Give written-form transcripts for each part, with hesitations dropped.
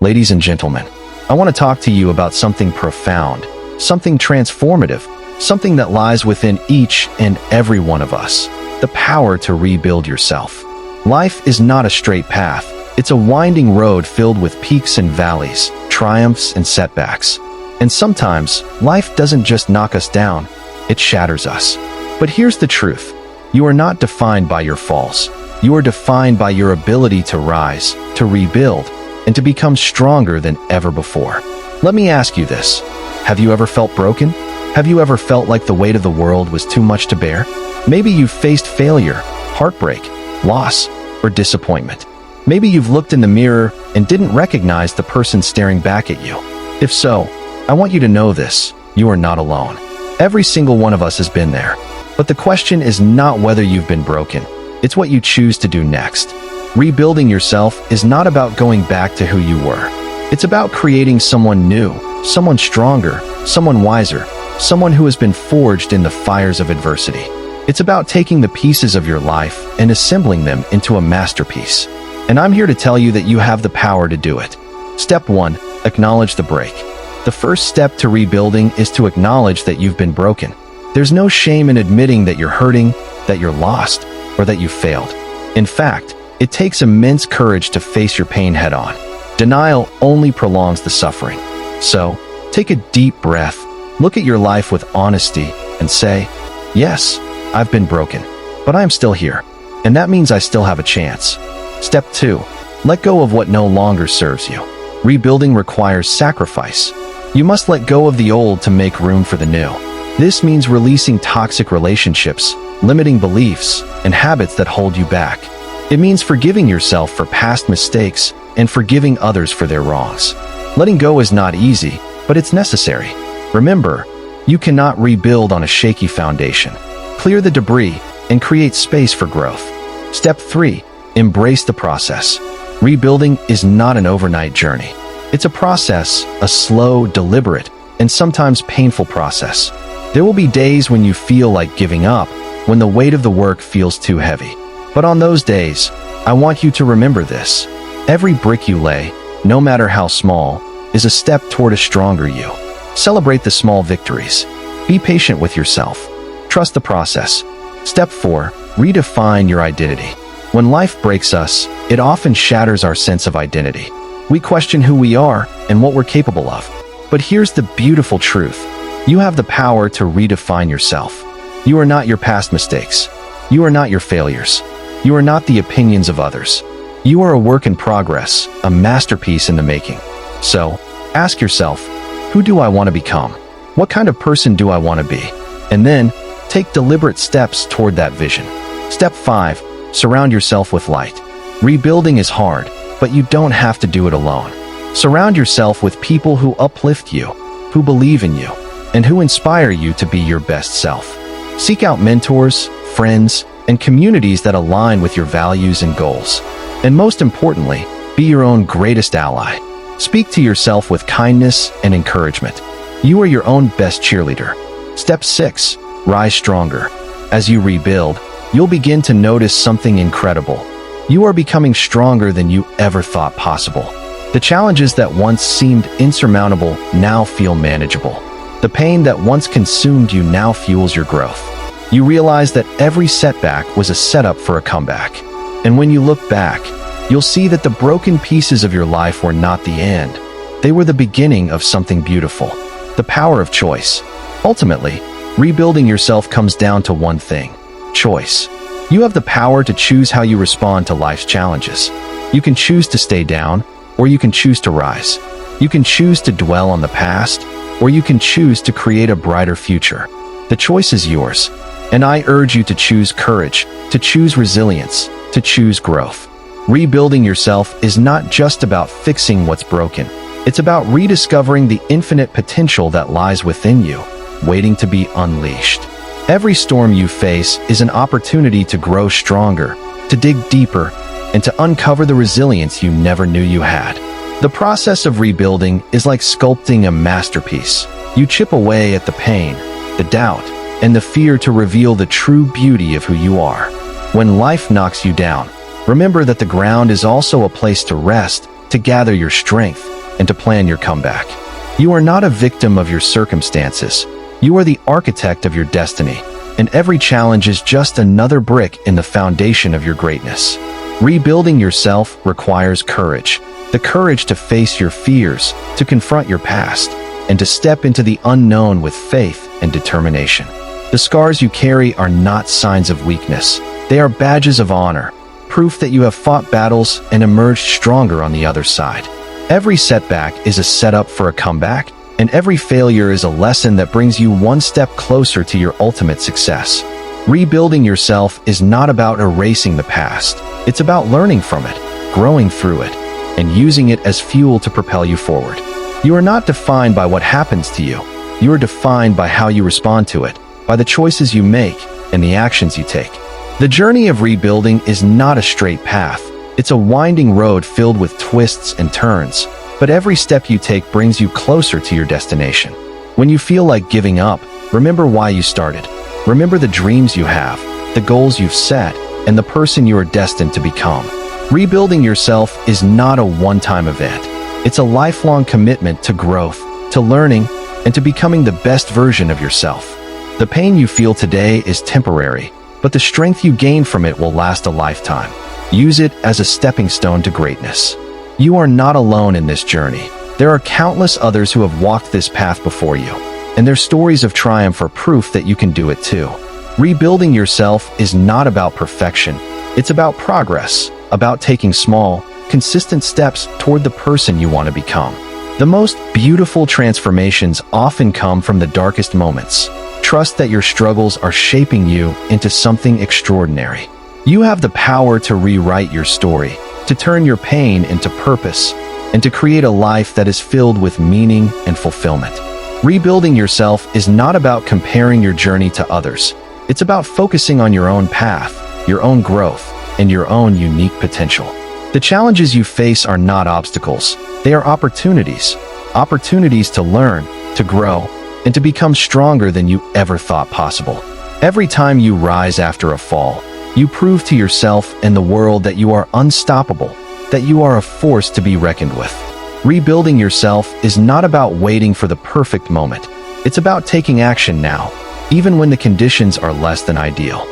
Ladies and gentlemen, I want to talk to you about something profound, something transformative, something that lies within each and every one of us: the power to rebuild yourself. Life is not a straight path. It's a winding road filled with peaks and valleys, triumphs and setbacks. And sometimes, life doesn't just knock us down, it shatters us. But here's the truth. You are not defined by your falls. You are defined by your ability to rise, to rebuild, and to become stronger than ever before. Let me ask you this. Have you ever felt broken? Have you ever felt like the weight of the world was too much to bear? Maybe you've faced failure, heartbreak, loss, or disappointment. Maybe you've looked in the mirror and didn't recognize the person staring back at you. If so, I want you to know this: you are not alone. Every single one of us has been there. But the question is not whether you've been broken. It's what you choose to do next. Rebuilding yourself is not about going back to who you were. It's about creating someone new, someone stronger, someone wiser, someone who has been forged in the fires of adversity. It's about taking the pieces of your life and assembling them into a masterpiece. And I'm here to tell you that you have the power to do it. Step 1. Acknowledge the break. The first step to rebuilding is to acknowledge that you've been broken. There's no shame in admitting that you're hurting, that you're lost, or that you failed. In fact, it takes immense courage to face your pain head-on. Denial only prolongs the suffering. So, take a deep breath, look at your life with honesty, and say, "Yes, I've been broken, but I am still here, and that means I still have a chance." Step 2. Let go of what no longer serves you. Rebuilding requires sacrifice. You must let go of the old to make room for the new. This means releasing toxic relationships, limiting beliefs, and habits that hold you back. It means forgiving yourself for past mistakes and forgiving others for their wrongs. Letting go is not easy, but it's necessary. Remember, you cannot rebuild on a shaky foundation. Clear the debris and create space for growth. Step 3. Embrace the process. Rebuilding is not an overnight journey. It's a process, a slow, deliberate, and sometimes painful process. There will be days when you feel like giving up, when the weight of the work feels too heavy. But on those days, I want you to remember this. Every brick you lay, no matter how small, is a step toward a stronger you. Celebrate the small victories. Be patient with yourself. Trust the process. Step 4. Redefine your identity. When life breaks us, it often shatters our sense of identity. We question who we are and what we're capable of. But here's the beautiful truth. You have the power to redefine yourself. You are not your past mistakes. You are not your failures. You are not the opinions of others. You are a work in progress, a masterpiece in the making. So, ask yourself, who do I want to become? What kind of person do I want to be? And then, take deliberate steps toward that vision. Step 5. Surround yourself with light. Rebuilding is hard, but you don't have to do it alone. Surround yourself with people who uplift you, who believe in you, and who inspire you to be your best self. Seek out mentors, friends, and communities that align with your values and goals. And most importantly, be your own greatest ally. Speak to yourself with kindness and encouragement. You are your own best cheerleader. Step 6. Rise stronger. As you rebuild, you'll begin to notice something incredible. You are becoming stronger than you ever thought possible. The challenges that once seemed insurmountable now feel manageable. The pain that once consumed you now fuels your growth. You realize that every setback was a setup for a comeback. And when you look back, you'll see that the broken pieces of your life were not the end. They were the beginning of something beautiful. The power of choice. Ultimately, rebuilding yourself comes down to one thing: choice. You have the power to choose how you respond to life's challenges. You can choose to stay down, or you can choose to rise. You can choose to dwell on the past, or you can choose to create a brighter future. The choice is yours, and I urge you to choose courage, to choose resilience, to choose growth. Rebuilding yourself is not just about fixing what's broken. It's about rediscovering the infinite potential that lies within you, waiting to be unleashed. Every storm you face is an opportunity to grow stronger, to dig deeper, and to uncover the resilience you never knew you had. The process of rebuilding is like sculpting a masterpiece. You chip away at the pain, the doubt, and the fear to reveal the true beauty of who you are. When life knocks you down, remember that the ground is also a place to rest, to gather your strength, and to plan your comeback. You are not a victim of your circumstances. You are the architect of your destiny, and every challenge is just another brick in the foundation of your greatness. Rebuilding yourself requires courage. The courage to face your fears, to confront your past, and to step into the unknown with faith and determination. The scars you carry are not signs of weakness. They are badges of honor, proof that you have fought battles and emerged stronger on the other side. Every setback is a setup for a comeback, and every failure is a lesson that brings you one step closer to your ultimate success. Rebuilding yourself is not about erasing the past. It's about learning from it, growing through it, and using it as fuel to propel you forward. You are not defined by what happens to you. You are defined by how you respond to it, by the choices you make and the actions you take. The journey of rebuilding is not a straight path. It's a winding road filled with twists and turns, but every step you take brings you closer to your destination. When you feel like giving up, remember why you started. Remember the dreams you have, the goals you've set, and the person you are destined to become. Rebuilding yourself is not a one-time event. It's a lifelong commitment to growth, to learning, and to becoming the best version of yourself. The pain you feel today is temporary, but the strength you gain from it will last a lifetime. Use it as a stepping stone to greatness. You are not alone in this journey. There are countless others who have walked this path before you, and their stories of triumph are proof that you can do it too. Rebuilding yourself is not about perfection. It's about progress, about taking small, consistent steps toward the person you want to become. The most beautiful transformations often come from the darkest moments. Trust that your struggles are shaping you into something extraordinary. You have the power to rewrite your story, to turn your pain into purpose, and to create a life that is filled with meaning and fulfillment. Rebuilding yourself is not about comparing your journey to others. It's about focusing on your own path, your own growth, and your own unique potential. The challenges you face are not obstacles. They are opportunities. Opportunities to learn, to grow, and to become stronger than you ever thought possible. Every time you rise after a fall, you prove to yourself and the world that you are unstoppable, that you are a force to be reckoned with. Rebuilding yourself is not about waiting for the perfect moment. It's about taking action now, even when the conditions are less than ideal.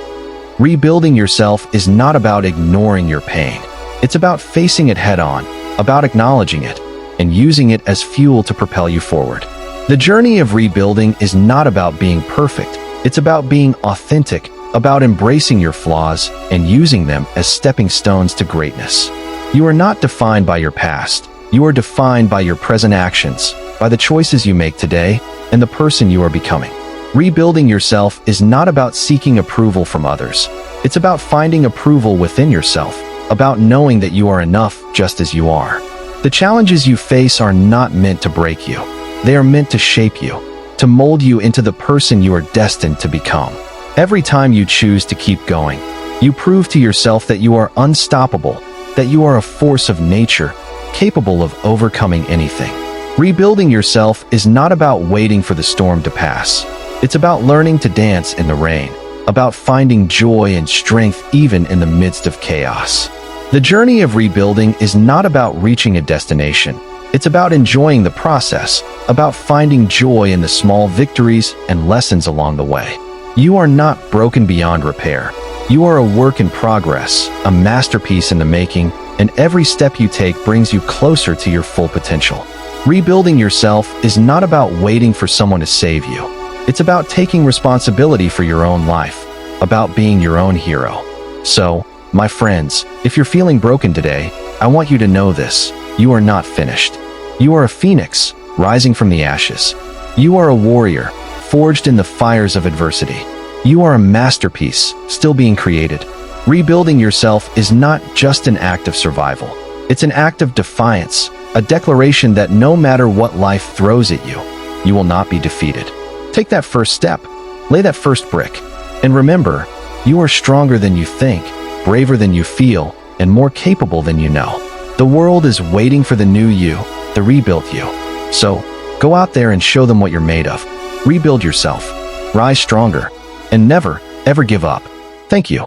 Rebuilding yourself is not about ignoring your pain. It's about facing it head-on, about acknowledging it, and using it as fuel to propel you forward. The journey of rebuilding is not about being perfect. It's about being authentic, about embracing your flaws and using them as stepping stones to greatness. You are not defined by your past. You are defined by your present actions, by the choices you make today, and the person you are becoming. Rebuilding yourself is not about seeking approval from others. It's about finding approval within yourself, about knowing that you are enough just as you are. The challenges you face are not meant to break you. They are meant to shape you, to mold you into the person you are destined to become. Every time you choose to keep going, you prove to yourself that you are unstoppable, that you are a force of nature, capable of overcoming anything. Rebuilding yourself is not about waiting for the storm to pass. It's about learning to dance in the rain, about finding joy and strength even in the midst of chaos. The journey of rebuilding is not about reaching a destination. It's about enjoying the process, about finding joy in the small victories and lessons along the way. You are not broken beyond repair. You are a work in progress, a masterpiece in the making, and every step you take brings you closer to your full potential. Rebuilding yourself is not about waiting for someone to save you. It's about taking responsibility for your own life, about being your own hero. So, my friends, if you're feeling broken today, I want you to know this: you are not finished. You are a phoenix, rising from the ashes. You are a warrior, forged in the fires of adversity. You are a masterpiece, still being created. Rebuilding yourself is not just an act of survival. It's an act of defiance, a declaration that no matter what life throws at you, you will not be defeated. Take that first step, lay that first brick, and remember, you are stronger than you think, braver than you feel, and more capable than you know. The world is waiting for the new you, the rebuilt you. So, go out there and show them what you're made of. Rebuild yourself, rise stronger, and never, ever give up. Thank you.